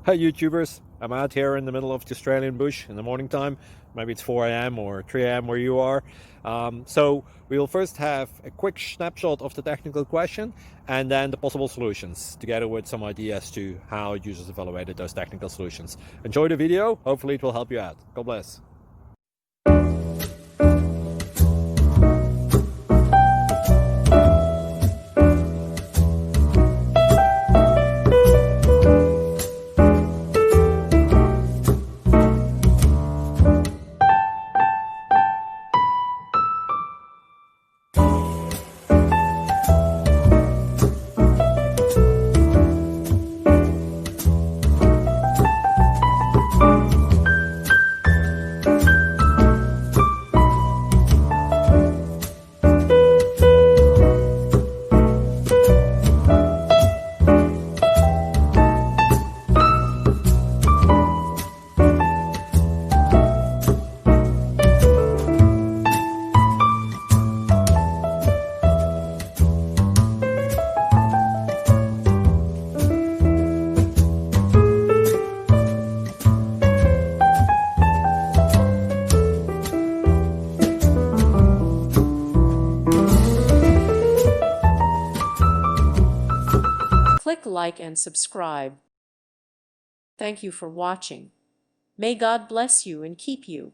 Hi YouTubers, I'm out here in the middle of the Australian bush in the morning time. Maybe it's 4 a.m. or 3 a.m. where you are. So we will first have a quick snapshot of the technical question and then the possible solutions, together with some ideas to how users evaluated those technical solutions. Enjoy the video, hopefully it will help you out. God bless. Click like and subscribe. Thank you for watching. May God bless you and keep you.